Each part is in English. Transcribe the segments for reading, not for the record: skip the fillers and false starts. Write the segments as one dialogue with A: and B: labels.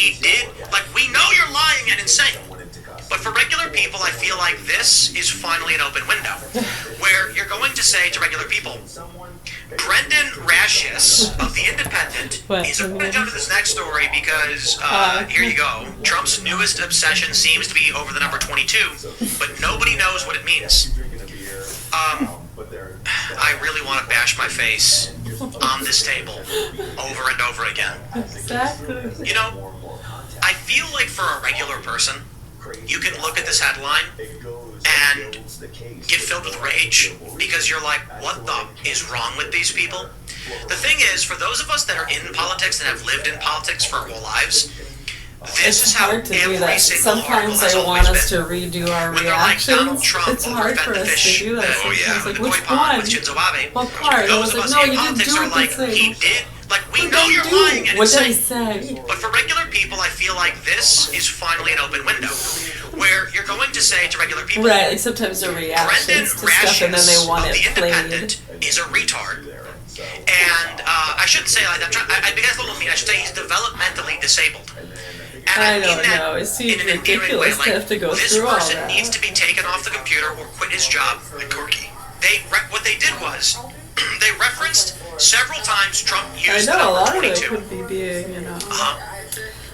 A: he did. Like, we know you're lying and insane. But for regular people, I feel like this is finally an open window where you're going to say to regular people, Brendan Rashius of The Independent is going to jump to this next story because, here you go, Trump's newest obsession seems to be over the number 22, but nobody knows what it means. I really want to bash my face on this table over and over again.
B: Exactly.
A: You know, I feel like for a regular person, you can look at this headline and get filled with rage because you're like, what the is wrong with these people? The thing is, for those of us that are in politics and have lived in politics for our whole lives, this is how every single article has always been.
B: Sometimes they want us to redo our
A: when they're like, Donald
B: reactions.
A: Trump
B: It's hard for
A: overfed the
B: us
A: fish,
B: to do that sometimes.
A: the
B: Like,
A: koi
B: which
A: pond
B: one?
A: with Shinzo Abe.
B: What part? I
A: Those
B: was
A: of
B: like,
A: us
B: no,
A: in
B: you didn't
A: politics
B: do
A: are
B: what
A: like,
B: they
A: he
B: say.
A: did. Like, we
B: What
A: know
B: did
A: you're
B: I do?
A: lying and
B: What did I
A: insane.
B: say?
A: But for regular people, I feel like this is finally an open window where you're going to say to regular people,
B: Right, like sometimes they're
A: Brendan
B: reactions to stuff and then they
A: Rashius
B: want
A: of The
B: it played.
A: Independent is a retard. And I shouldn't say like that. I think that's a little mean. I should say he's developmentally disabled. And
B: I
A: mean
B: don't
A: that
B: know. It seems
A: in an endearing
B: ridiculous
A: way.
B: to
A: Like,
B: have to go
A: this
B: through all
A: person
B: that.
A: needs to be taken off the computer or quit his job. Like Corky. What they did was they referenced several times Trump
B: I
A: used the
B: know, a
A: number
B: lot of it
A: 22.
B: could be being, you know,
A: Uh-huh.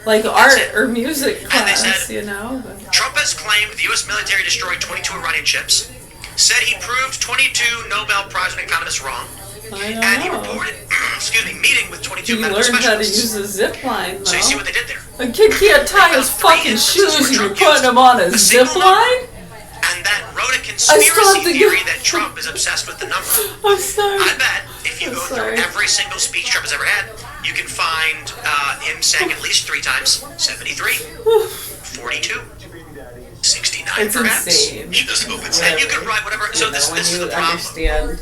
B: like art or music
A: And they
B: class,
A: said,
B: you know. But
A: Trump has claimed the U.S. military destroyed 22 Iranian ships, said he proved 22 Nobel Prize economists wrong,
B: I
A: and he
B: don't know.
A: reported, meeting with 22
B: He
A: medical
B: learned how to
A: specialists.
B: use a zip line,
A: So you see
B: though.
A: what they did there.
B: A kid can't tie his fucking shoes and you're putting him on a zip line?
A: And that wrote a
B: still have
A: conspiracy
B: to
A: theory
B: get-
A: that Trump is obsessed with the number.
B: I'm sorry.
A: I bet if you
B: I'm
A: go
B: sorry.
A: through every single speech Trump has ever had, you can find him saying at least 3 times 73, 42, 69
B: It's
A: perhaps.
B: insane.
A: Just hope it's and you can write whatever. So this
B: when
A: is
B: you
A: the problem.
B: understand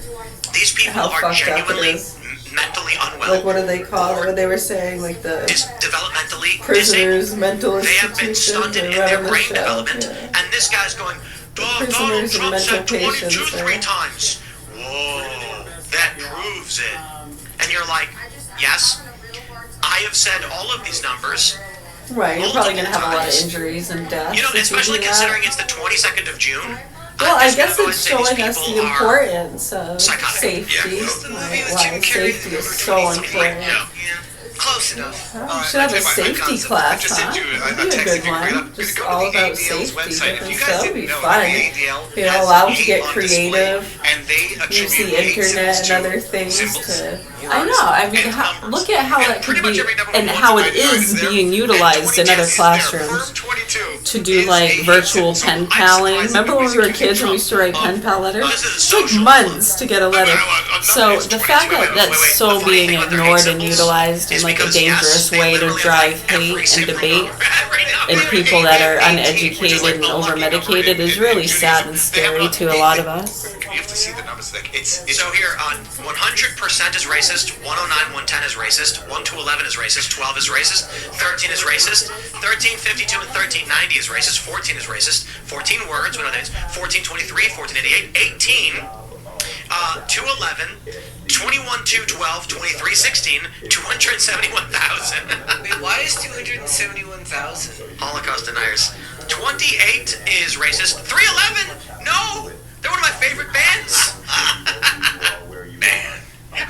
A: These people
B: how
A: are
B: fucked up it
A: genuinely
B: is.
A: mentally unwell.
B: Like, what do they call it? What they were saying, like the
A: Developmentally disabled.
B: prisoners' mental
A: They have been
B: institution.
A: stunted in
B: They
A: their
B: run the
A: brain
B: show.
A: development,
B: Yeah.
A: and this guy's going, Donald
B: Prisoners and
A: Trump said
B: mental
A: 22
B: patients,
A: 3
B: right?
A: times. Whoa, that proves it. And you're like, yes, I have said all of these numbers.
B: Right, you're probably going to have a lot of
A: times.
B: injuries and deaths.
A: You know,
B: if you
A: especially
B: do that.
A: considering it's the 22nd of June.
B: Well,
A: I'm
B: I
A: just
B: guess
A: gonna go
B: it's
A: and say these
B: showing us
A: people
B: the
A: are
B: importance of
A: psychotic.
B: safety.
A: Yeah.
C: The movie with
B: Why
C: Jim Carrey,
B: safety is
C: number
B: so
C: 23.
B: important.
C: Yeah. Close enough.
B: Oh, we should have a safety class, huh? That'd be a good one. Just all about safety, different stuff. Would be fun. You know, allow them to get creative,
C: and they
B: use the internet and other things to. I know. I mean, look at how that could be, and how it is being utilized in other classrooms to do like virtual pen paling. Remember when we were kids and we used to write pen pal letters? It took months to get a letter. So the fact that that's so being ignored and utilized in like a dangerous way to drive hate and debate in people that are uneducated and over-medicated is really sad and scary to a lot of us.
C: You have to see the numbers. Like it's
A: So here, 100% is racist, 109, 110 is racist, 1 to 11 is racist, 12 is racist, 13 is racist, 1352 and 1390 is racist, 14 is racist, 14 words, we know that means, 1423, 1488, 18, 211, 21, 212, 23, 16, 271,000.
C: wait, why is 271,000?
A: Holocaust deniers. 28 is racist, 311, no! They're one of my favorite bands. Man,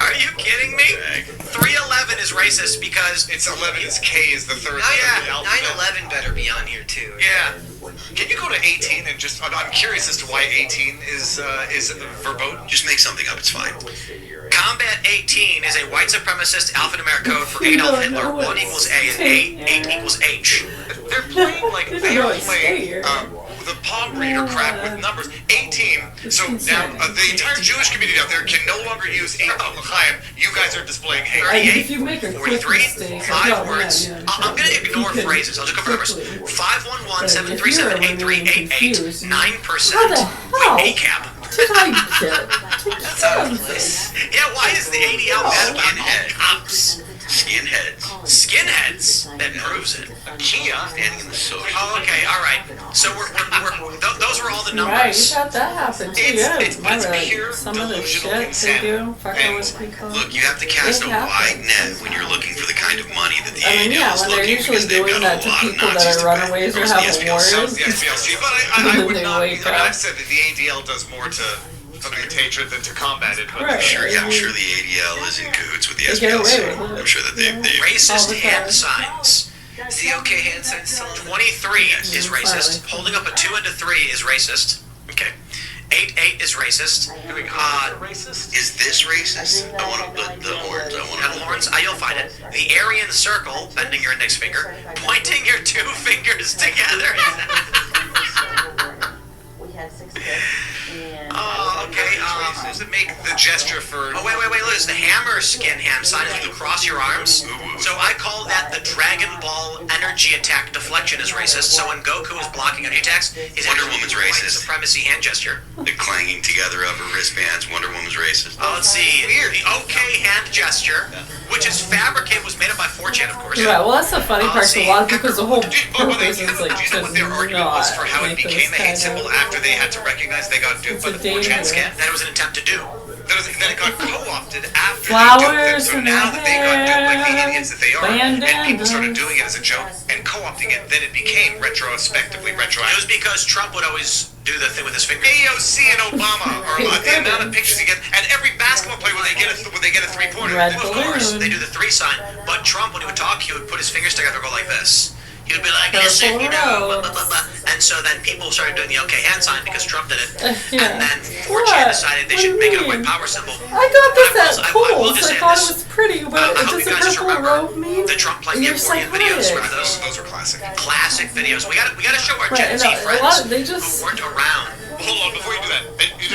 A: are you kidding me? 311 is racist because
C: It's 11. It's K is the third.
A: Yeah.
C: letter of the alphabet.
D: 9/11 better be on here too.
A: yeah.
C: Can you go to 18 and just? I'm curious as to why 18 is verboten.
A: Just make something up. It's fine. Combat 18 is a white supremacist alphanumeric code for Adolf Hitler. 1 equals A and 8 equals H.
C: They're playing like
B: They
C: they
B: don't
C: are
B: know
C: playing
B: it's
C: the palm reader crap with numbers. 18. So now the entire Jewish community out there can no longer use 18 L'chaim. You guys are displaying hate.
B: And if you make a quick
A: 43,
B: mistake,
A: 5 words. I'm going to ignore phrases. I'll just go for numbers. 511 737 8388 9%.
B: How the hell
A: ACAP.
B: did I get to
D: That's out of place.
A: Yeah, why is the ADL in cops?
D: Skinheads.
A: Skinheads. That proves it.
D: Kia standing in the social.
A: Oh, okay, all right. So those were all the numbers.
B: Right, you thought that happened too.
C: It's
B: Remember some of the shit they do, fucking with people.
D: Look, you have to cast a wide net when you're looking for the kind of money that the
B: I mean, yeah, when they're usually doing that to people that are runaways or have awards.
C: The SPLC, but I would not. I mean, I've said that the ADL does more to eliminate hatred than to combat it. But
B: Right.
D: I'm sure the ADL is in cahoots with the
B: They get away
D: SPLC.
B: with it.
D: I'm sure that they
A: Racist
B: All the
A: hand
B: time.
A: signs.
C: is the OK hand sign still
A: 23 is racist.
B: Finally.
A: Holding up a 2 and a 3 is racist. Okay. 8 is racist.
C: racist?
D: Is this racist? I want the horns. I want
A: And horns, you'll find it. The Aryan circle, bending your index finger, pointing your 2 fingers together. Oh, okay.
C: Does it make the gesture for?
A: Oh, wait. Look, it's the hammer skin hand sign is when you cross your arms. So I call that the Dragon Ball energy attack deflection is racist. So when Goku is blocking energy attacks, he's
D: Wonder
A: actually
D: Woman's
A: doing white
D: racist.
A: supremacy hand gesture.
D: The clanging together of her wristbands. Wonder Woman's racist.
A: Oh, let's see. The OK hand gesture, which is fabricated, was made up by 4chan, of course.
B: Right, well, that's the funny part to a lot because the whole
C: Do you know
B: purpose is like
C: what
B: to
C: their argument was for how it
B: not make
C: became
B: those
C: a hate
B: kind
C: symbol
B: of.
C: after they had to recognize they got duped
B: It's
C: by
B: a
C: the 4chan
B: danger.
C: scam?
A: That it was an attempt to do.
C: Then it got co-opted after
B: Flowers
C: they duped them. So
B: in
C: now
B: the
C: that they got duped like the
B: hair,
C: idiots that they are, and people started doing it as a joke and co-opting it, then it became retrospectively
A: It was
C: retroactive.
A: because Trump would always do the thing with his finger.
C: AOC and Obama are the amount of pictures you get, and every basketball player when they get a 3-pointer,
B: Red
A: Of course,
B: balloon.
A: they do the 3 sign. But Trump, when he would talk, he would put his fingers together and go like this. He would be like, listen, you know, blah, blah, blah, blah. And so then people started doing the OK hand sign because Trump did it.
B: Yeah.
A: And then 4chan
B: What?
A: decided they
B: What do
A: should
B: you
A: make it a
B: mean?
A: white power symbol.
B: I got this
A: But
B: at
A: I will
B: Kohl's.
A: just
B: I
A: say
B: thought
A: this.
B: it was pretty, but
A: I
B: it
A: hope
B: does
A: you
B: a
A: guys just
B: purple
A: remember
B: robe mean?
A: the Trump playing the
B: You're
A: accordion videos.
B: psychotic.
A: Remember those?
C: Those are classic.
A: Classic videos. We got to show our
B: Right,
A: Gen
B: and
A: Z
B: a
A: friends
B: lot- they just-
A: who weren't around.
C: Hold on, before you do that,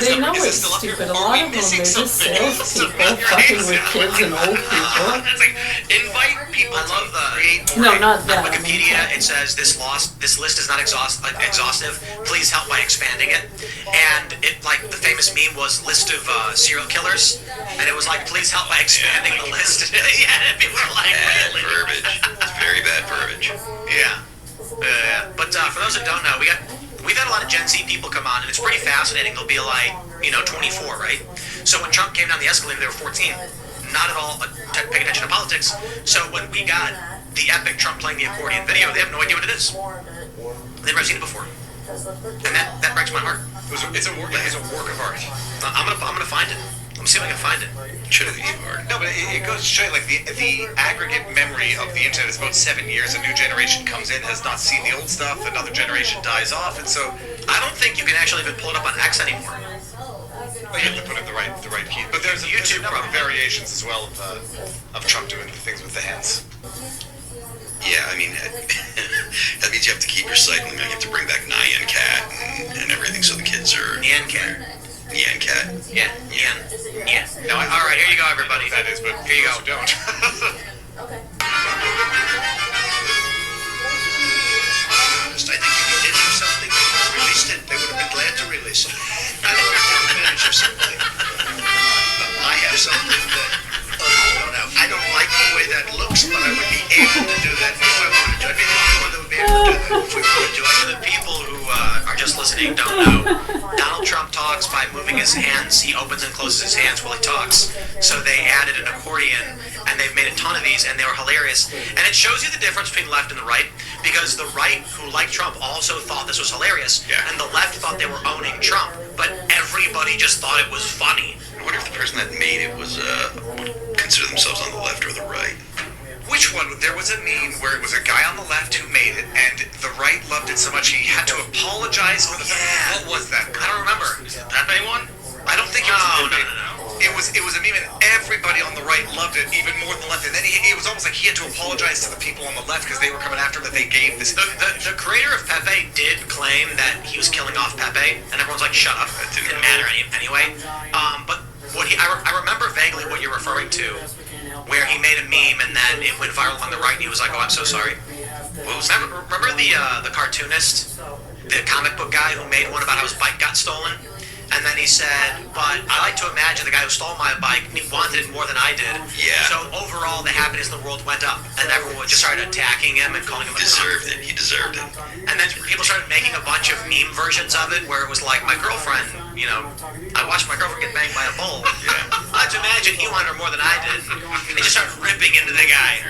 B: They know it's stupid. A lot of them, they're just salespeople fucking with kids and old people.
C: It's like, invite people
A: I love the
B: No, not that.
A: On Wikipedia, it says this list is not exhaustive. Please help by expanding it. And it like the famous meme was list of serial killers, and it was like please help by expanding the list. Yeah, and people were like
D: Bad
A: really.
D: verbiage. It's very bad verbiage.
A: Yeah. But for those that don't know, we've had a lot of Gen Z people come on, and it's pretty fascinating. They'll be like, 24, right? So when Trump came down the escalator, they were 14. Not at all paying attention to politics. So when we got the epic Trump playing the accordion video, they have no idea what it is. They've never seen it before. And that breaks my heart.
C: It's a work of art.
A: I'm gonna find it. Let me see if I can find it.
D: Shouldn't be hard.
C: No, but it goes to show you, like, the aggregate memory of the internet is about 7 years. A new generation comes in, has not seen the old stuff. Another generation dies off, and so
A: I don't think you can actually even pull it up on X anymore.
C: well, you have to put in the right key. But there's a
A: YouTube
C: number of
A: problem.
C: variations as well of Trump doing the things with the hands.
D: Yeah, I mean, that means you have to keep recycling. You have to bring back Nyan Cat and everything so the kids are...
A: Nyan Cat.
D: Nyan Cat.
A: Yeah. No, all right, here you go, everybody.
C: That is, but
A: Here you
C: those
A: go.
C: who don't.
D: I think if you did have something and released it, they would have been glad to release it. I don't have to manage or something. I have something that others don't have. I don't like the way that looks, but I would be able to do that if I wanted to. I'd be the only one that would be able to do that if we wanted to.
A: For the people who are just listening don't know, Donald Trump talks by moving his hands. He opens and closes his hands while he talks. So they added an accordion, and they've made a ton of these, and they were hilarious. And it shows you the difference between the left and the right, because the right, who liked Trump, also thought this was hilarious, and the left thought they were owning Trump, but everybody just thought it was funny.
D: I wonder if the person that made it was would consider themselves on the left or the right.
C: Which one? There was a meme where it was a guy on the left who made it, and the right loved it so much he had to apologize for the
A: Yeah.
C: What was that?
A: I don't remember. Is it that one?
C: I don't think it was.
A: No.
C: It was a meme, and everybody on the right loved it even more than the left. And then it was almost like he had to apologize to the people on the left because they were coming after him that they gave this.
A: The creator of Pepe did claim that he was killing off Pepe, and everyone's like, shut up. It didn't matter anyway. But I remember vaguely what you're referring to, where he made a meme and then it went viral on the right and he was like, oh, I'm so sorry. Remember the cartoonist, the comic book guy who made one about how his bike got stolen? And then he said, but I like to imagine the guy who stole my bike wanted it more than I did.
C: Yeah.
A: So overall, the happiness in the world went up, and everyone just started attacking him and calling him a
C: Deserved it. He deserved it.
A: And then people started making a bunch of meme versions of it, where it was like, my girlfriend, you know, I watched my girlfriend get banged by a bull.
C: Yeah.
A: I'd imagine he wanted her more than I did. They just started ripping into the guy.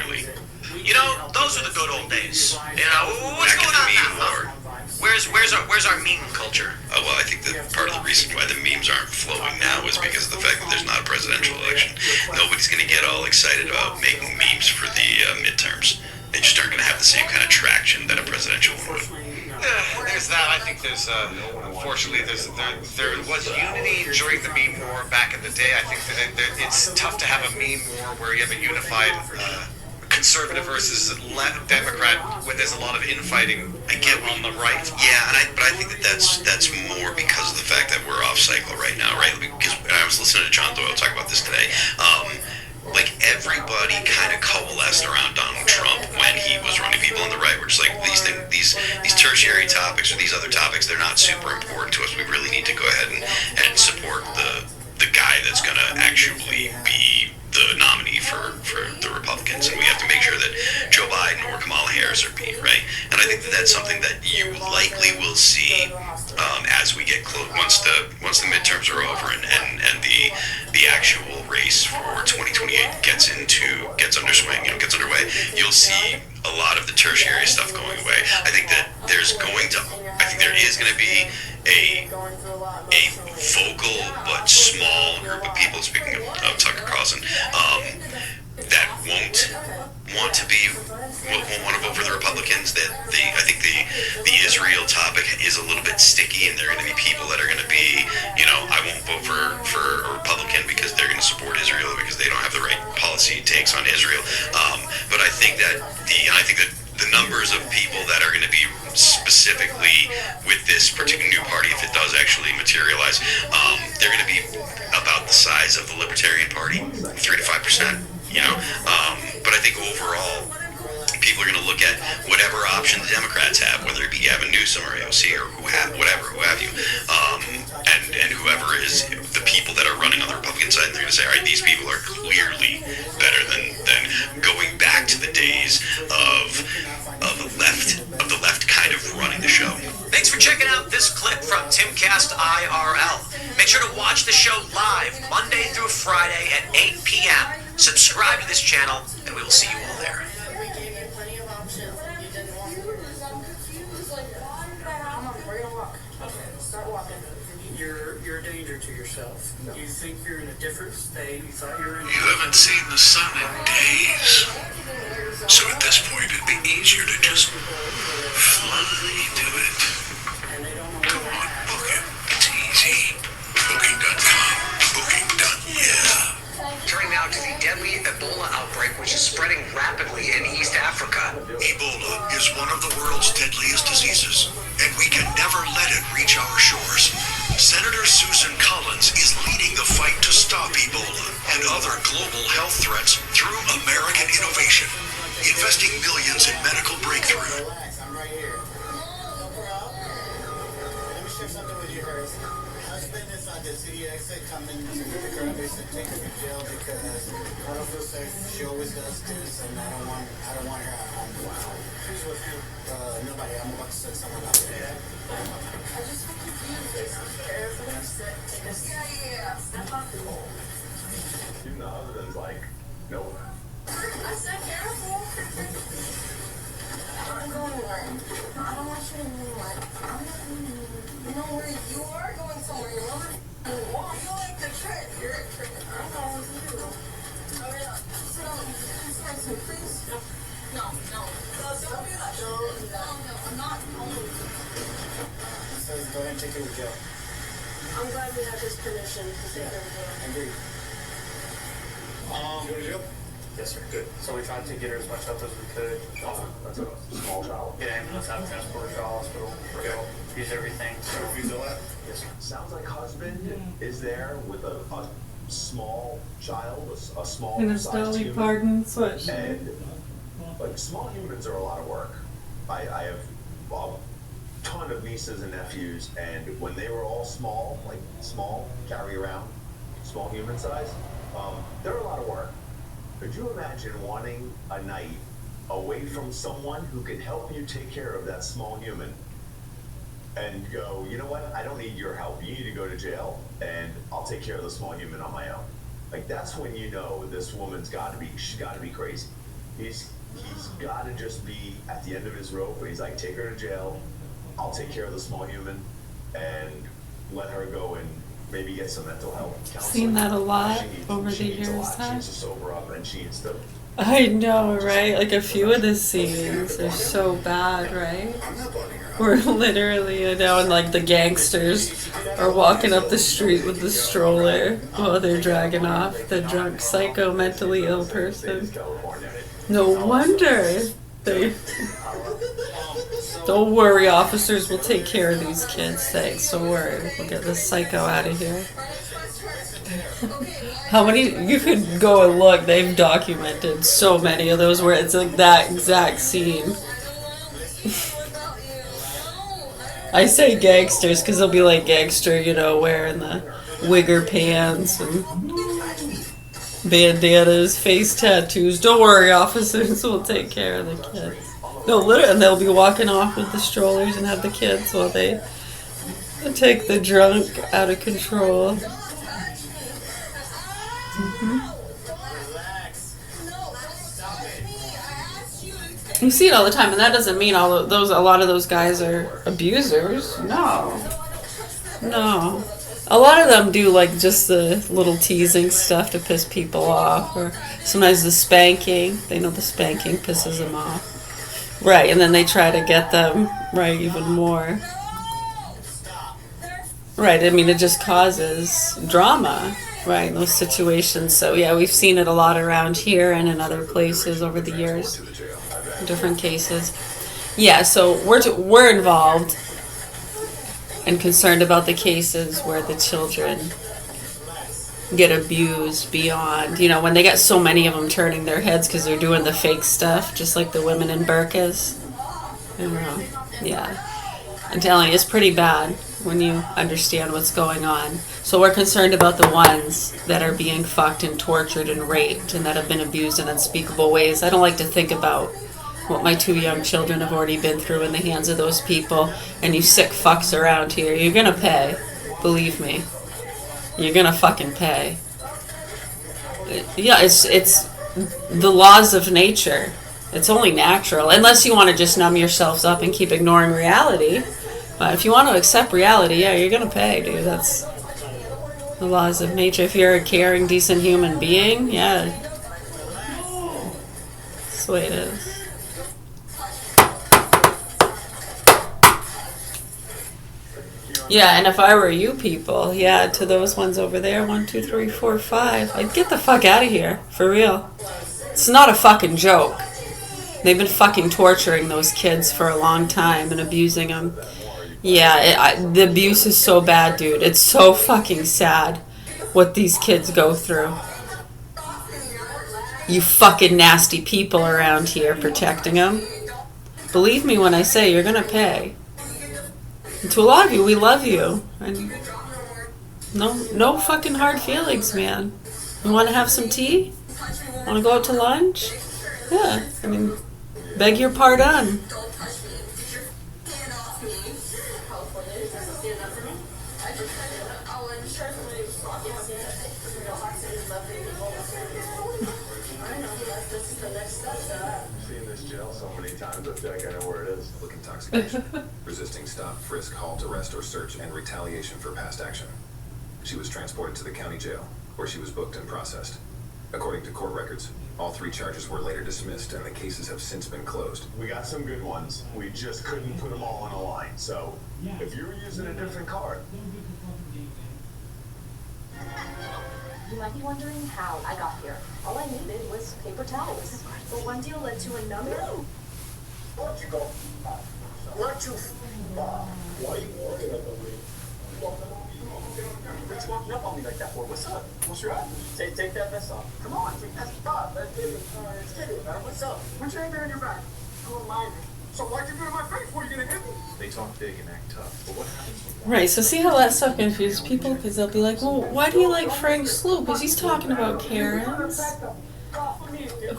A: You know, those are the good old days. You know, what's
C: Back in
A: going
C: the
A: on
C: meme
A: now?
C: war.
A: Where's our meme culture?
C: Well, I think that part of the reason why the memes aren't flowing now is because of the fact that there's not a presidential election. Nobody's going to get all excited about making memes for the midterms. They just aren't going to have the same kind of traction that a presidential one would.
E: There's that. I think there's, unfortunately, there was unity during the meme war back in the day. I think that it's tough to have a meme war where you have a unified conservative versus Democrat when there's a lot of infighting on the right.
C: Yeah, but I think that's more because of the fact that we're off cycle right now, right? Because I was listening to John Doyle talk about this today. Like everybody kind of coalesced around Donald Trump when he was running. People on the right were just like, these tertiary topics or these other topics, they're not super important to us. We really need to go ahead and support the guy that's going to actually be the nominee for the Republicans, and we have to make sure that Joe Biden or Kamala Harris are beat, right? And I think that that's something that you likely will see as we get close, once the midterms are over and the actual race for 2028 gets underway. You'll see a lot of the tertiary stuff going away. I think there is going to be a vocal but small group of people, speaking of Tucker Carlson, that won't want to vote for the Republicans. I think the Israel topic is a little bit sticky, and there are going to be people that are going to be, I won't vote for a Republican because they're going to support Israel because they don't have the right policy takes on Israel. But I think that the numbers of people that are going to be specifically with this particular new party, if it does actually materialize, they're going to be about the size of the Libertarian Party, 3 to 5%. But I think overall, people are going to look at whatever option the Democrats have, whether it be Gavin Newsom or AOC or who have you, and whoever is the people that are running on the Republican side, and they're going to say, all right, these people are clearly better than going back to the days of the left kind of running the show.
A: Thanks for checking out this clip from Timcast IRL. Make sure to watch the show live Monday through Friday at 8 p.m. Subscribe to this channel, and we will see you all there.
F: We gave you plenty of options. You didn't want to. I'm confused. Like, why did I have to? We're gonna walk. Okay, start walking.
G: You're a danger to yourself. No. You think you're in a different state. You thought you were in.
D: You haven't seen the sun in days. So at this point, it'd be easier to just fly to it.
G: And they don't know.
D: Come on, book it. It's easy. Booking.com. Booking. Yeah.
H: Turning now to the deadly Ebola outbreak, which is spreading rapidly in East Africa.
D: Ebola is one of the world's deadliest diseases, and we can never let it reach our shores. Senator Susan Collins is leading the fight to stop Ebola and other global health threats through American innovation, investing millions in medical breakthrough.
F: Relax, I'm right here. No problem. Let me share something with you first. Husband is on the city exit coming to pick her up. They said take her to jail because I don't feel safe. She always does this, and I don't want her at home. Wow. Who's with him? Nobody. I'm about to send someone out there.
I: I just feel confused. Careful. Yeah. Step up.
J: Even the husband's like, no.
I: I said careful. I'm going anywhere. I don't want you to know what. I'm not going anywhere. You know where you are going somewhere. You're over. You like the trip. You're a trip. I'm going with you. Hurry up. Sit on me. Excuse me, please. No. Don't do that. No, I'm not.
F: He says go ahead and take her to jail.
I: I'm glad we have his permission to take her to jail.
F: Agreed. You go to jail?
G: Yes, sir. Good. So we tried to get her as much help as we could.
J: That's a small child.
G: Get ambulance out, transport her to the hospital. Use everything.
F: So if you do that?
G: Yes, sir.
J: Sounds like husband is there with a small child, a small
B: And a
J: sized
B: Dolly
J: human.
B: Parton sweatshirt.
J: And like small humans are a lot of work. I have ton of nieces and nephews, and when they were all small, like small, carry around, small human size, they're a lot of work. Could you imagine wanting a night away from someone who can help you take care of that small human and go, you know what, I don't need your help. You need to go to jail, and I'll take care of the small human on my own. Like, that's when you know this woman's she's got to be crazy. He's got to just be at the end of his rope, where he's like, take her to jail, I'll take care of the small human, and let her go and maybe get some mental health counseling.
B: Seen that a lot over the years,
J: She needs to sober up, and she needs to...
B: I know, right? Like a few of the scenes are so bad, right? Where literally, you know, and like the gangsters are walking up the street with the stroller while they're dragging off the drunk, psycho, mentally ill person. No wonder they... Don't worry, officers will take care of these kids. Thanks, don't worry. We'll get this psycho out of here. How many, you could go and look, they've documented so many of those where it's like that exact scene. I say gangsters because they'll be like gangster, you know, wearing the wigger pants and bandanas, face tattoos. Don't worry, officers will take care of the kids. No, literally, and they'll be walking off with the strollers and have the kids while they take the drunk out of control. You see it all the time, and that doesn't mean a lot of those guys are abusers. No. A lot of them do like just the little teasing stuff to piss people off, or sometimes the spanking. They know the spanking pisses them off. Right, and then they try to get them, right, even more. Right, I mean, it just causes drama, right, in those situations. So, yeah, we've seen it a lot around here and in other places over the years, different cases. Yeah, so we're involved and concerned about the cases where the children get abused beyond, you know, when they get so many of them turning their heads because they're doing the fake stuff, just like the women in burqas. I don't know. Yeah. I'm telling you, it's pretty bad when you understand what's going on. So we're concerned about the ones that are being fucked and tortured and raped and that have been abused in unspeakable ways. I don't like to think about what my 2 young children have already been through in the hands of those people. And you sick fucks around here, you're gonna pay. Believe me. You're gonna fucking pay. Yeah, it's the laws of nature. It's only natural. Unless you want to just numb yourselves up and keep ignoring reality. But if you want to accept reality, yeah, you're gonna pay, dude. That's the laws of nature. If you're a caring, decent human being, yeah. That's the way it is. Yeah, and if I were you people, yeah, to those ones over there, 1, 2, 3, 4, 5, I'd get the fuck out of here, for real. It's not a fucking joke. They've been fucking torturing those kids for a long time and abusing them. Yeah, the abuse is so bad, dude. It's so fucking sad what these kids go through. You fucking nasty people around here protecting them. Believe me when I say you're gonna pay. And to a lot of you, we love you. And no fucking hard feelings, man. You want to have some tea? Want to go out to lunch? Yeah, I mean, beg your pardon.
K: Intoxication, resisting stop, frisk, halt, arrest, or search, and retaliation for past action. She was transported to the county jail, where she was booked and processed. According to court records, all 3 charges were later dismissed, and the cases have since been closed.
J: We got some good ones. We just couldn't put them all on a line. So, if you were using a different card...
L: You might be wondering how I got here. All I needed was paper towels. But one deal led to another.
F: Where'd you go? Where'd you... Why are you walking up on me? What's walking up on me like that for? What's up? What's your attitude? Take that vest off. Come on, take that off. Let's get it, man. What's up? What's right there in your back? Who am I?
M: So why'd you do it in my face? What, are you gonna hit me? They talk big and act tough, but what happens when...
B: Right, so see how that stuff confuses people? Because they'll be like, well, why do you like Frank Sloop? Because he's talking about Karens.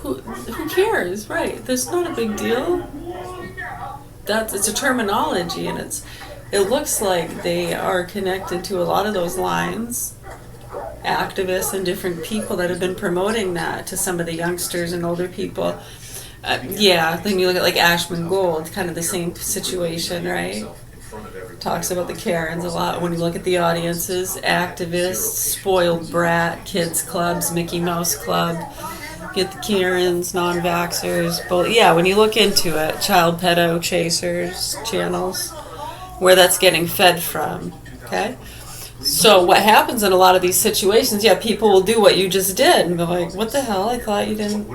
B: Who cares? Right, there's not a big deal. It's a terminology, and it looks like they are connected to a lot of those lines. Activists and different people that have been promoting that to some of the youngsters and older people. Yeah, then you look at like Ashman Gold, kind of the same situation, right? Talks about the Karens a lot. When you look at the audiences, activists, spoiled brat, kids clubs, Mickey Mouse Club, get the Karens, non-vaxxers. But yeah, when you look into it, child pedo chasers channels, where that's getting fed from, okay? So what happens in a lot of these situations, yeah, people will do what you just did and be like, what the hell, I thought you didn't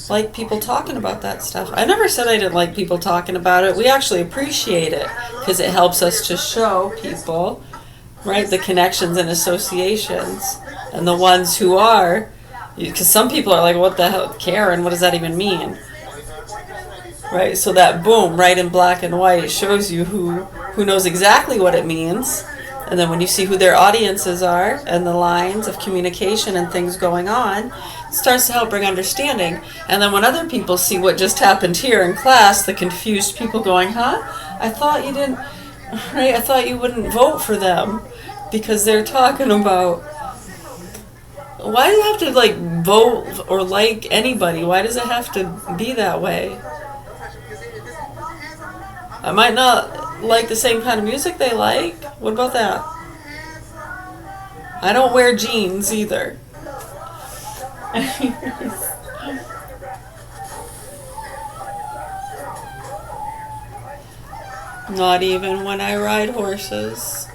B: like people talking about that stuff. I never said I didn't like people talking about it. We actually appreciate it because it helps us to show people, right, the connections and associations and the ones who are, because some people are like, what the hell, Karen, what does that even mean? Right, so that boom, right in black and white, shows you who knows exactly what it means. And then when you see who their audiences are and the lines of communication and things going on, it starts to help bring understanding. And then when other people see what just happened here in class, the confused people going, huh? I thought you didn't, right? I thought you wouldn't vote for them because they're talking about, why do you have to like vote or like anybody? Why does it have to be that way? I might not like the same kind of music they like. What about that? I don't wear jeans either. Not even when I ride horses.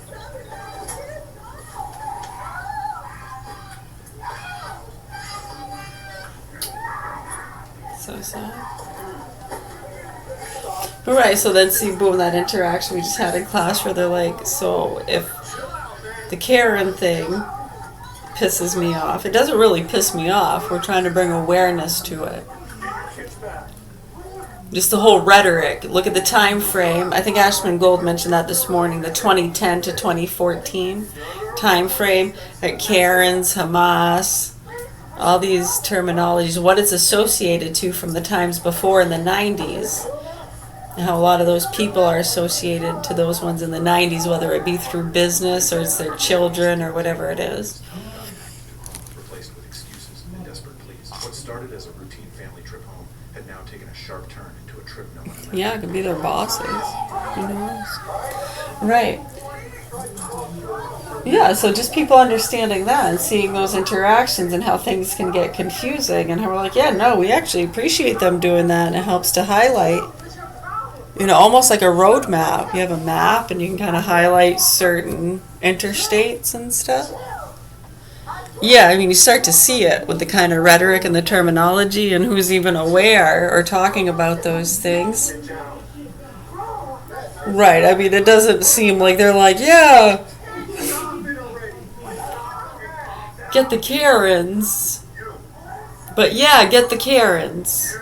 B: So sad. Right, so then see, boom, that interaction we just had in class where they're like, so if the Karen thing pisses me off, it doesn't really piss me off. We're trying to bring awareness to it. Just the whole rhetoric. Look at the time frame. I think Ashman Gold mentioned that this morning, the 2010 to 2014 time frame. Like Karens, Hamas, all these terminologies, what it's associated to from the times before in the 90s. And how a lot of those people are associated to those ones in the 90s, whether it be through business or it's their children or whatever it is.
M: Replaced with excuses and desperate pleas. What started as a routine family trip home had now taken a sharp turn into a trip no one imagined.
B: Yeah, it could be their bosses. Who knows? Right. Yeah, so just people understanding that and seeing those interactions and how things can get confusing and how we're like, yeah, no, we actually appreciate them doing that, and it helps to highlight, you know, almost like a road map. You have a map and you can kind of highlight certain interstates and stuff. Yeah, I mean, you start to see it with the kind of rhetoric and the terminology and who's even aware or talking about those things. Right, I mean, it doesn't seem like they're like, yeah, get the Karens. But yeah, get the Karens.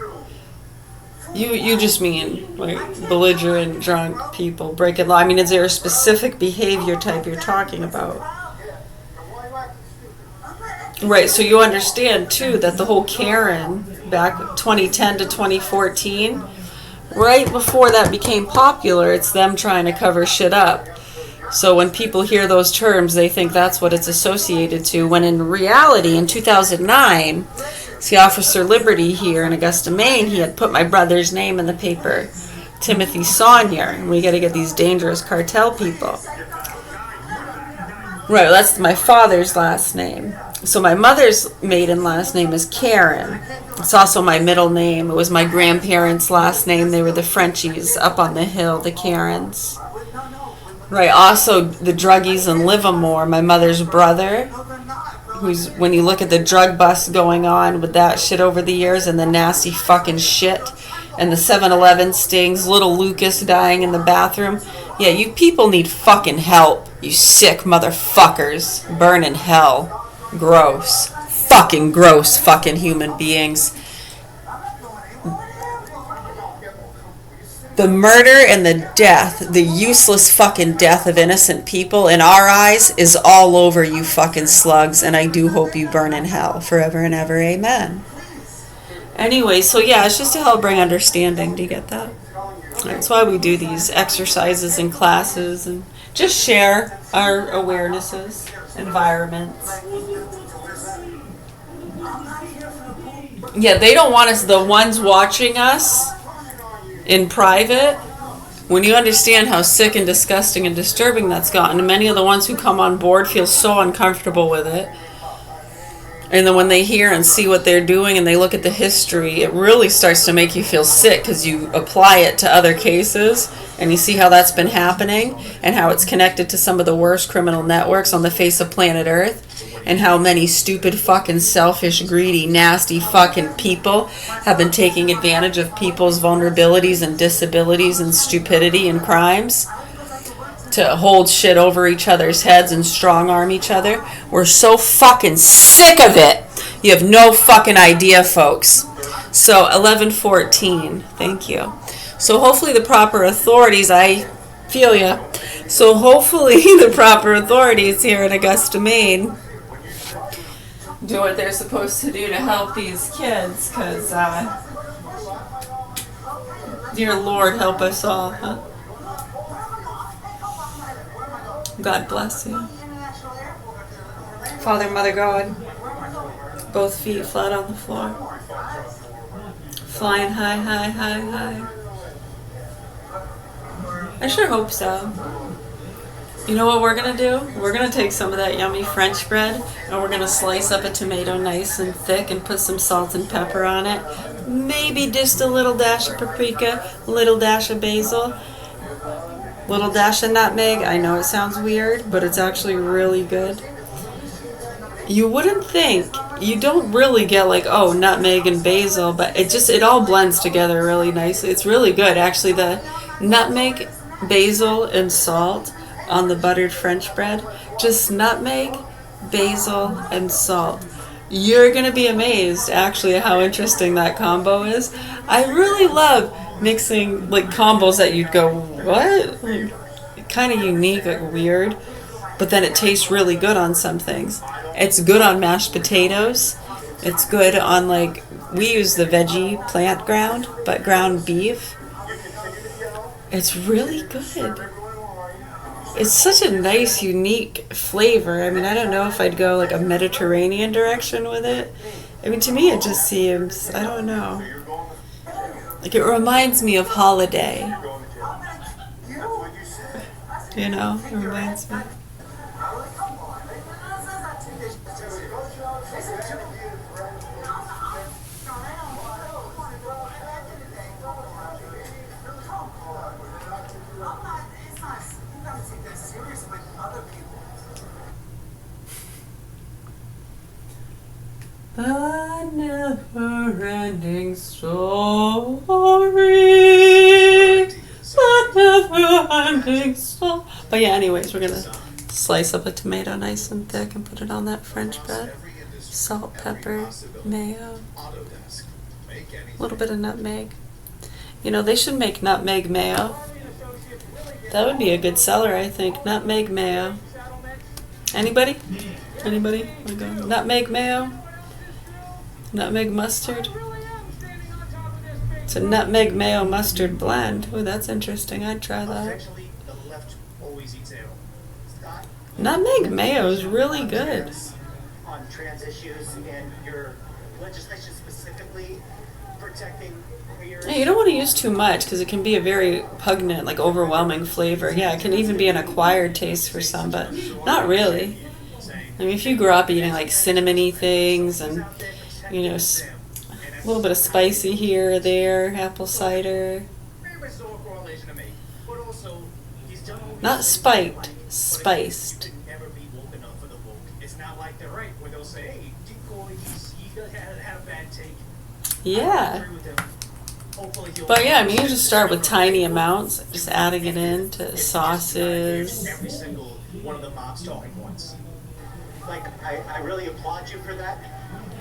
B: You just mean like belligerent, drunk people breaking law. I mean, is there a specific behavior type you're talking about? Right, so you understand too that the whole Karen back 2010 to 2014, right before that became popular, it's them trying to cover shit up. So when people hear those terms, they think that's what it's associated to, when in reality, in 2009, see Officer Liberty here in Augusta, Maine, he had put my brother's name in the paper, Timothy Saunier, and we got to get these dangerous cartel people. Right, well, that's my father's last name. So my mother's maiden last name is Karen. It's also my middle name. It was my grandparents' last name. They were the Frenchies up on the hill, the Karens. Right, also the druggies in Livermore, my mother's brother, who's, when you look at the drug bust going on with that shit over the years and the nasty fucking shit and the 7-Eleven stings, little Lucas dying in the bathroom. Yeah, you people need fucking help, you sick motherfuckers. Burn in hell. Gross. Fucking gross fucking human beings. The murder and the death, the useless fucking death of innocent people in our eyes is all over you fucking slugs, and I do hope you burn in hell forever and ever. Amen. Anyway, so yeah, it's just to help bring understanding. Do you get that? That's why we do these exercises and classes and just share our awarenesses, environments. Yeah, they don't want us, the ones watching us in private, when you understand how sick and disgusting and disturbing that's gotten, many of the ones who come on board feel so uncomfortable with it. And then when they hear and see what they're doing and they look at the history, it really starts to make you feel sick because you apply it to other cases and you see how that's been happening and how it's connected to some of the worst criminal networks on the face of planet Earth and how many stupid, fucking, selfish, greedy, nasty fucking people have been taking advantage of people's vulnerabilities and disabilities and stupidity and crimes to hold shit over each other's heads and strong arm each other. We're so fucking sick of it. You have no fucking idea, folks. So 11:14. Thank you. So hopefully the proper authorities, I feel ya. So hopefully the proper authorities here in Augusta, Maine, do what they're supposed to do to help these kids, because dear Lord, help us all, huh? God bless you. Father, Mother, God, both feet flat on the floor, flying high, high, high, high. I sure hope so. You know what we're going to do? We're going to take some of that yummy French bread and we're going to slice up a tomato nice and thick and put some salt and pepper on it. Maybe just a little dash of paprika, a little dash of basil, little dash of nutmeg. I know it sounds weird, but it's actually really good. You wouldn't think, you don't really get like, oh, nutmeg and basil, but it all blends together really nicely. It's really good. Actually, the nutmeg, basil, and salt on the buttered French bread, just nutmeg, basil, and salt. You're going to be amazed, actually, at how interesting that combo is. I really love mixing, like, combos that you'd go, what? Like, kind of unique, like, weird. But then it tastes really good on some things. It's good on mashed potatoes. It's good on, like, we use the veggie plant ground, but ground beef. It's really good. It's such a nice, unique flavor. I mean, I don't know if I'd go like a Mediterranean direction with it. I mean, to me it just seems, I don't know. Like it reminds me of holiday. You know, it reminds me. A never-ending story. A never-ending story. But yeah, anyways, we're gonna slice up a tomato nice and thick and put it on that French bread. Salt, pepper, mayo, a little bit of nutmeg. You know, they should make nutmeg mayo. That would be a good seller, I think. Nutmeg mayo. Anybody? Anybody? Nutmeg mayo? Nutmeg mustard. It's a nutmeg mayo mustard blend. Oh, that's interesting. I'd try that. Nutmeg mayo is really good.
F: On trans issues and your legislation specifically protecting queers.
B: Yeah, you don't want to use too much because it can be a very pungent, like overwhelming flavor. Yeah, it can even be an acquired taste for some, but not really. I mean, if you grew up eating like cinnamony things and you know, a little bit of spicy here or there, apple cider. Not spiked, spiced. Yeah. But yeah, I mean, you just start with tiny amounts, just adding it in to sauces.
F: Every single one of the mom's talking points. Like, I really applaud you for that.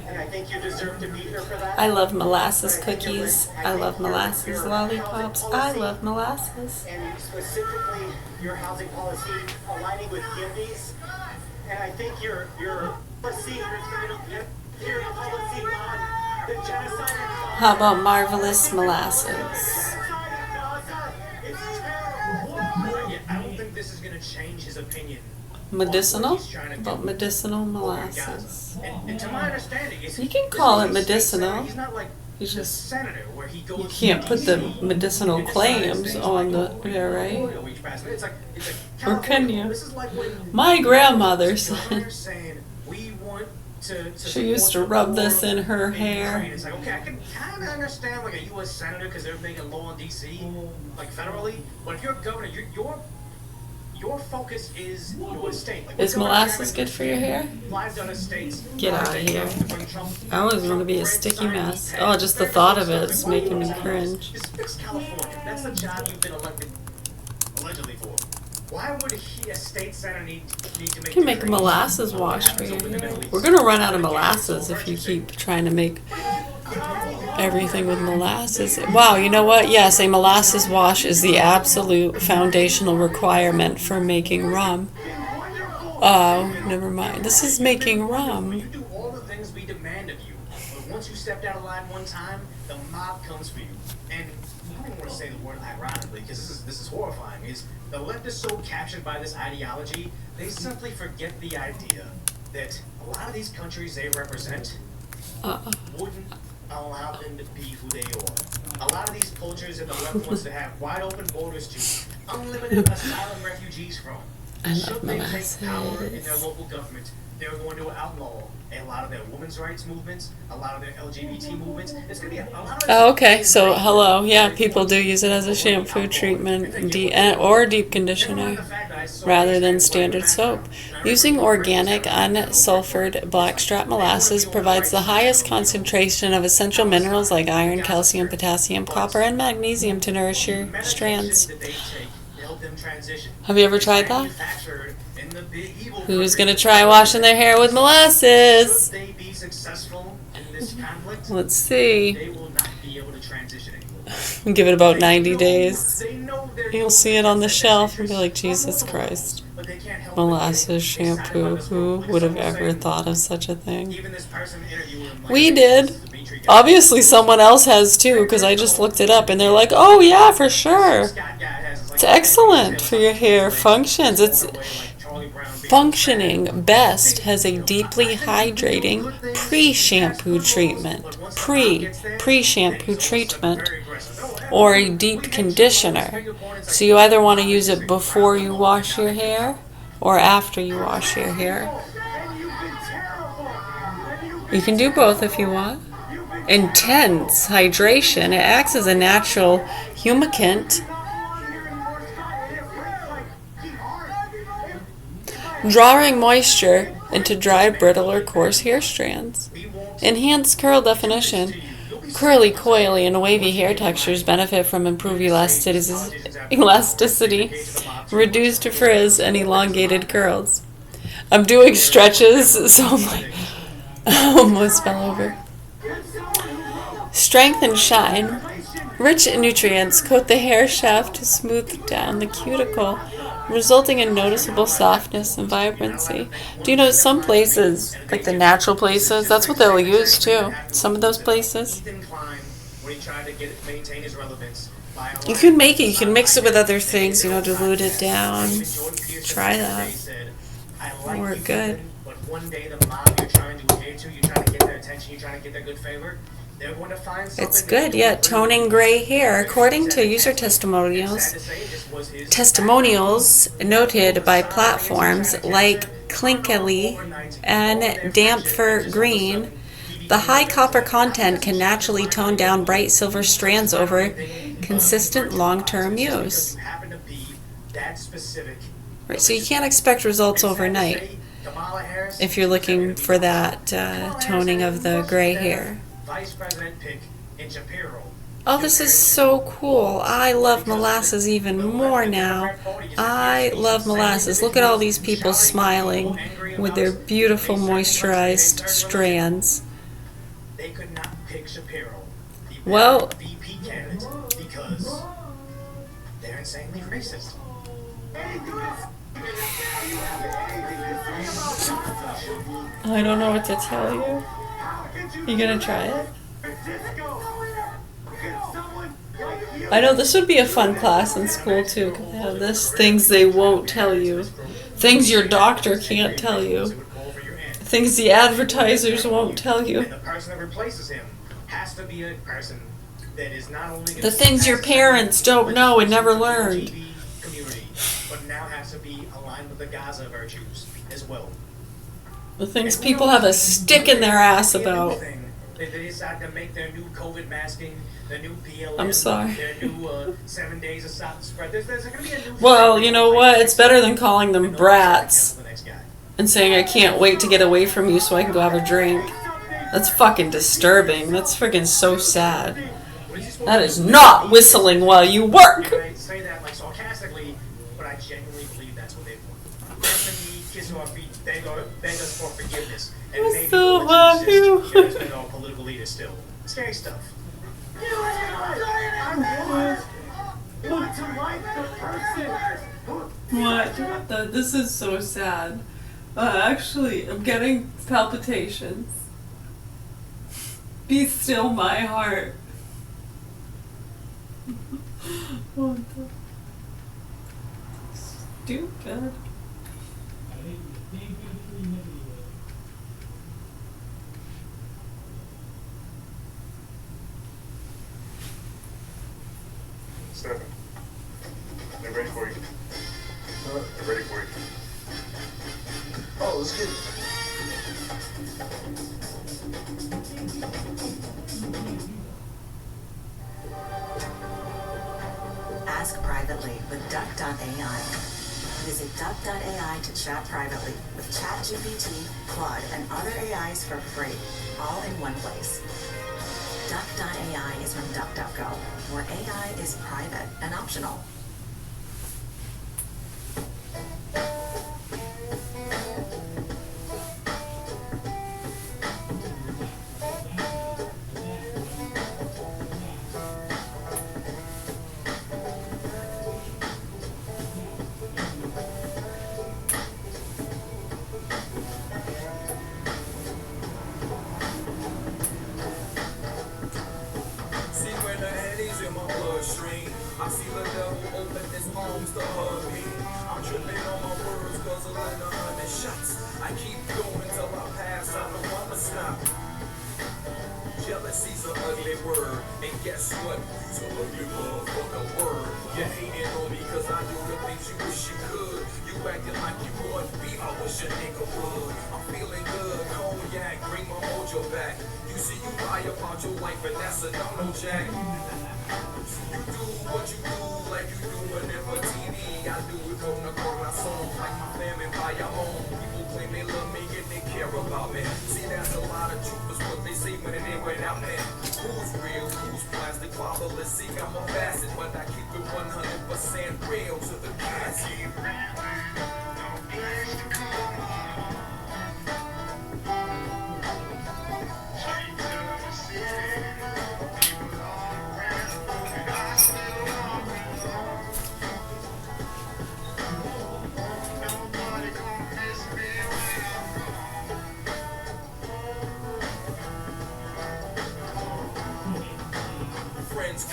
F: And I think you deserve to beat her for that.
B: I love molasses cookies. I love molasses lollipops. I love molasses.
F: And specifically your housing policy aligning with Gimby's. And I think your policy on the genocide.
B: How about marvelous molasses?
N: I don't think this is going to change his opinion.
B: Medicinal? About medicinal molasses.
N: And to my understanding,
B: You can call it medicinal.
N: he's not like
B: You
N: the
B: just
N: senator where he goes.
B: you can't put the medicinal claims on the there, right?
N: It's like
B: Or can you?
N: This is like when
B: My grandmother said
N: governors saying we want to
B: she used to rub this in her hair.
N: It's like, okay, I can kind of understand like a U.S. senator because they're making law in D.C. like federally, but if you're a governor, your focus is your state. Like,
B: Is molasses good for your hair? Get out of here. I always want to be a sticky mess. Oh, just the thought of it is making me cringe.
N: Just fix California. That's the job you've been elected allegedly for. Why would a state senator need to make?
B: You can make a molasses wash for your hair. We're gonna run out of molasses if you keep trying to make everything with molasses. Wow, you know what? Yes, a molasses wash is the absolute foundational requirement for making rum. Oh, never mind. This is making rum.
N: You do all the things we demand of you, but once you stepped out of line one time, the mob comes for you. And I don't want to say the word ironically, because this is horrifying. Is the left is so captured by this ideology, they simply forget the idea that a lot of these countries they represent wouldn't allow them to be who they are. A lot of these cultures that the left wants to have wide open borders to, unlimited asylum refugees from.
B: I love
N: Should they
B: molasses.
N: take power in their local government, they're going to outlaw a lot of their women's rights movements, a lot of their LGBT movements. It's going to be a lot of
B: Oh, okay. So, hello. Yeah, people do use it as a shampoo treatment or deep conditioner rather than standard soap. Using organic, unsulfured blackstrap molasses provides the highest concentration of essential minerals like iron, calcium, potassium, copper, and magnesium to nourish your strands. Have you ever tried that? Who's going to try washing their hair with molasses? Let's see. Give it about 90 days. You'll see it on the shelf and be like, Jesus Christ. Molasses shampoo. Who would have ever thought of such a thing? We did. Obviously someone else has too, because I just looked it up and they're like, oh yeah, for sure. It's excellent for your hair. Functions. It's functioning best has a deeply hydrating pre-shampoo treatment. Pre-shampoo treatment. Or a deep conditioner. So you either want to use it before you wash your hair or after you wash your hair. You can do both if you want. Intense hydration. It acts as a natural humectant, drawing moisture into dry, brittle, or coarse hair strands. Enhanced curl definition. Curly, coily, and wavy hair textures benefit from improved elasticity, reduced frizz, and elongated curls. I'm doing stretches, so I almost fell over. Strength and shine. Rich nutrients coat the hair shaft to smooth down the cuticle, resulting in noticeable softness and vibrancy. Do you know some places, like the natural places, that's what they'll use too. Some of those places. You can make it, you can mix it with other things, dilute it down. Try that. It'll work good.
N: But one day the mob you're trying to adhere to, you're trying to get their attention, you're trying to get their good favor. They're going to find something.
B: It's good, yeah. Toning gray hair. According to user testimonials noted by platforms like Clinkily and Damp for Green, the high copper content can naturally tone down bright silver strands over consistent long-term use. Right, so you can't expect results overnight if you're looking for that toning of the gray hair.
N: Vice President pick in Shapiro.
B: Oh, this is so cool. I love molasses even more now. I love molasses. Look at all these people smiling with their beautiful moisturized strands.
N: they could not pick Shapiro, the
B: Well,
N: VP candidate, because they're insanely racist.
B: I don't know what to tell you. You gonna try it? I know this would be a fun class in school too. Cause they have this things they won't tell you, things your doctor can't tell you, things the advertisers won't tell you.
N: And the person that replaces him has to be a person that is not only
B: The things your parents don't know and never learned.
N: community, but now has to be aligned with the Gaza virtues as well.
B: The things people have a stick in their ass about.
N: They decide to make their new COVID masking, their new PLM,
B: I'm sorry.
N: their new 7 days of stop the spread. There's going to be a new.
B: Well, you know what? It's better than calling them brats and saying I can't wait to get away from you so I can go have a drink. That's fucking disturbing. That's freaking so sad. That is not whistling while you work.
N: I say that like sarcastically, but I genuinely believe that's what they want. Definitely kiss our feet, beg us for forgiveness, and
B: I
N: maybe
B: still love you.
N: There's our political leaders still. Scary stuff.
B: What? This is so sad. Actually, I'm getting palpitations. Be still my heart. What the? Stupid.
M: Stefan, they're ready for you. They're ready for you.
J: Oh, let's get it.
O: Ask privately with Duck.ai. Visit Duck.ai to chat privately with ChatGPT, Claude, and other AIs for free, all in one place. Duck.ai is from DuckDuckGo, where AI is private and optional.
P: I see the devil open his arms to hug me. I'm tripping on my words, guzzling 100 shots. I keep going till I pass, I don't wanna stop. Jealousy's an ugly word, and guess what? You's an ugly motherfucker word. You hating on me cause I do the things you wish you could. You acting like you want beef, I wish a nigga would. I'm feeling good, cognac, bring my mojo back. You see you lie about your life and that's a no-no, Jack. You do what you do like you doing it for TV. I do it from the corner songs like my family by your home. People claim they love me and they care about me. See, that's a lot of truth is what they say when it ain't right out there. Who's real, who's plastic, fatherless? See, I'm a facet, but I keep it 100% real to the gas. No place to come home. Straight to the city.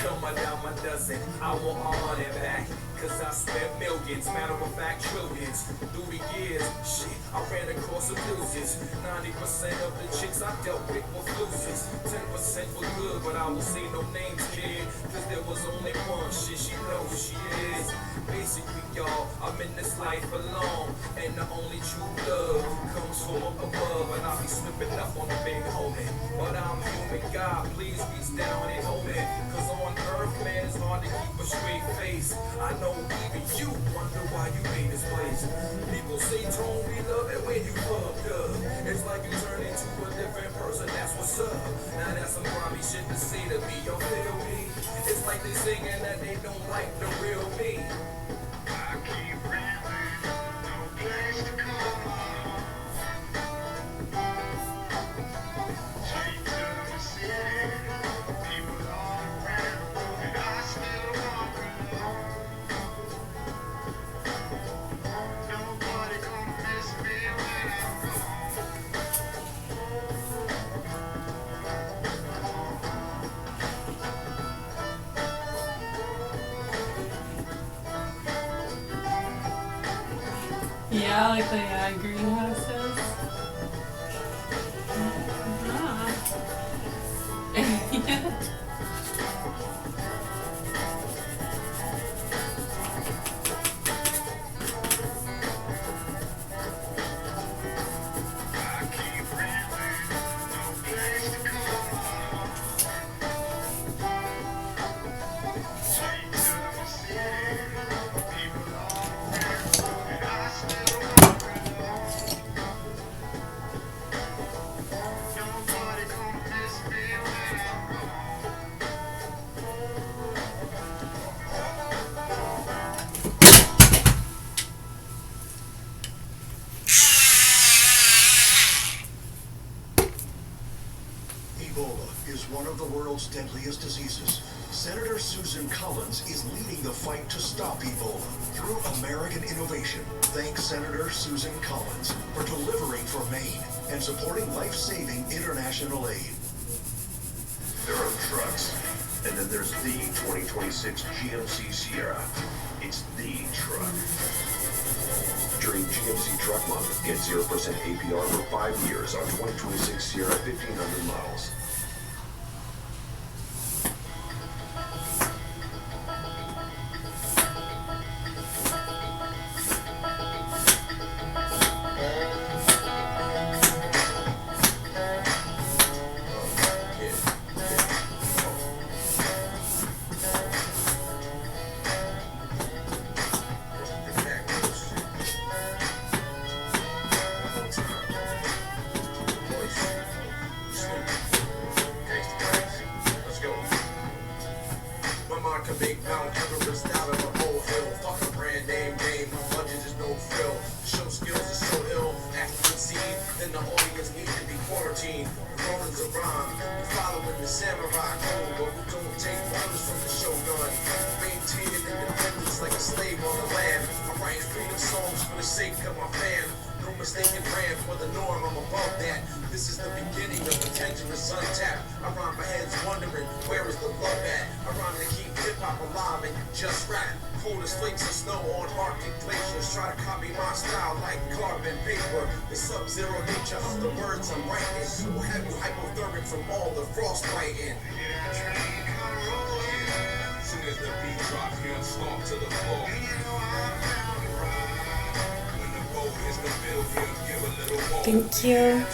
P: Come a dime a dozen, I want my money back. Cause I spent millions, matter of fact trillions. Through the years, shit, I ran across some losers. 90% of the chicks I dealt with were flosers. 10% were good, but I will say no names, kid. Cause there was only one, shit, she knows who she is. Basically, y'all, I'm in this life alone. And the only true love comes from up above. And I'll be slipping up on the big homie. But I'm human, God, please reach down and hold it. Cause on earth, man, it's hard to keep a straight face. I know even you wonder why you made this place. People say, Tone, we love it when you fucked up. It's like you turn into a different person, that's what's up. Now that's some grimy shit to say to me, y'all feel me? It's like they singing that they don't like the real me. I keep rambling, no place to come home. Straight to the
B: Yeah, like the greenhouses. Yeah.
Q: Ebola is one of the world's deadliest diseases. Senator Susan Collins is leading the fight to stop Ebola through American innovation. Thank Senator Susan Collins for delivering for Maine and supporting life-saving international aid.
R: There are trucks, and then there's the 2026 GMC Sierra. It's the truck. During GMC Truck Month, get 0% APR for 5 years on 2026 Sierra 1500 models.
B: Thank you.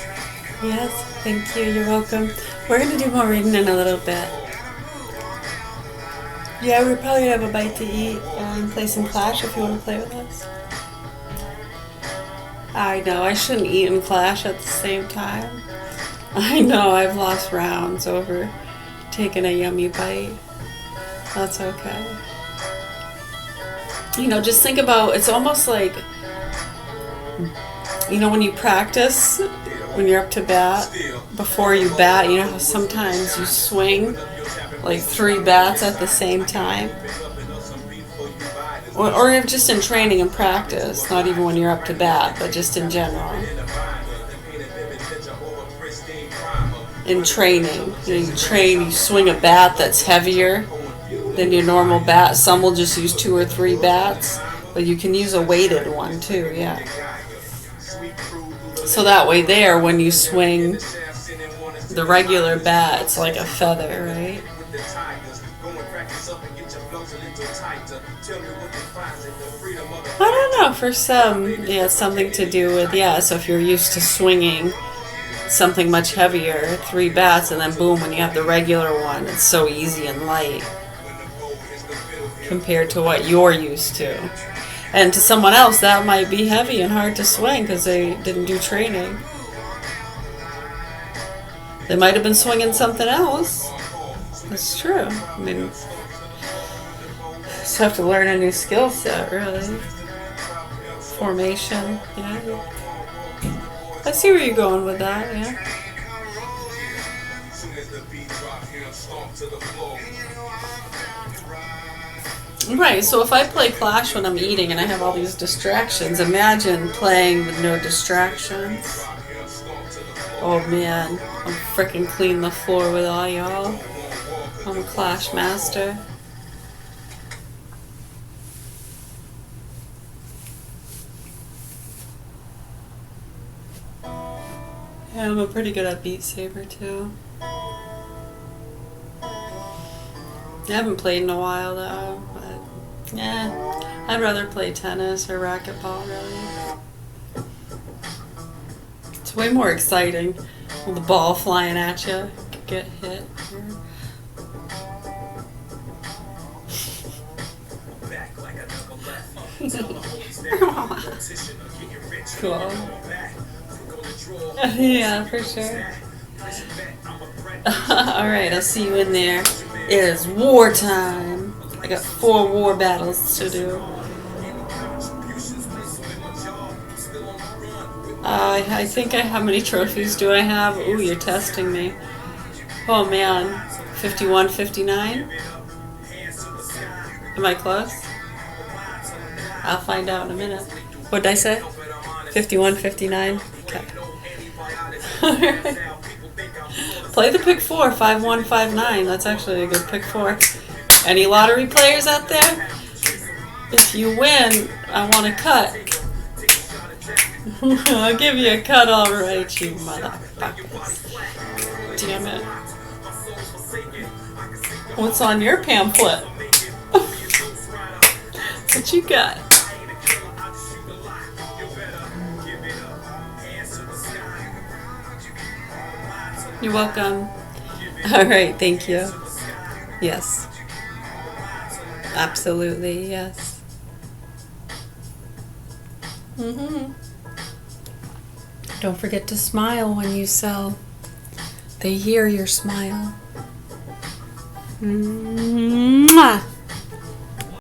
B: Yes, thank you. You're welcome. We're going to do more reading in a little bit. Yeah, we're probably going to have a bite to eat and play some Clash if you want to play with us. I know, I shouldn't eat and Clash at the same time. I know, I've lost rounds over taking a yummy bite. That's okay. You know, just think about, it's almost like, you know, when you practice, when you're up to bat, before you bat, you know how sometimes you swing like 3 bats at the same time? Or just in training and practice, not even when you're up to bat, but just in general. In training, you train, you swing a bat that's heavier than your normal bat. Some will just use 2 or 3 bats, but you can use a weighted one too, yeah. So that way there, when you swing the regular bat, it's like a feather, right? I don't know, for some, yeah, it's something to do with, yeah, so if you're used to swinging something much heavier, 3 bats, and then boom, when you have the regular one, it's so easy and light compared to what you're used to. And to someone else, that might be heavy and hard to swing because they didn't do training. They might have been swinging something else. That's true. I mean, just have to learn a new skill set, really. Formation, yeah. I see where you're going with that, yeah. Right, so if I play Clash when I'm eating and I have all these distractions, imagine playing with no distractions. Oh man, I'll frickin' clean the floor with all y'all. I'm a Clash master. I'm pretty good at Beat Saber too. I haven't played in a while though, but yeah, I'd rather play tennis or racquetball really. It's way more exciting with the ball flying at you, get hit. Cool. Yeah, for sure. Alright, I'll see you in there. It is wartime. I got 4 war battles to do. I think how many trophies do I have? Ooh, you're testing me. Oh man. 51, 59? Am I close? I'll find out in a minute. What did I say? 51, 59? Okay. Alright. Play the pick 4, 5159. That's actually a good pick 4. Any lottery players out there? If you win, I want a cut. I'll give you a cut, alright, you motherfuckers. Damn it. What's on your pamphlet? What you got? You're welcome. Alright, thank you. Yes. Absolutely, yes. Don't forget to smile when you sell. They hear your smile. Mwah.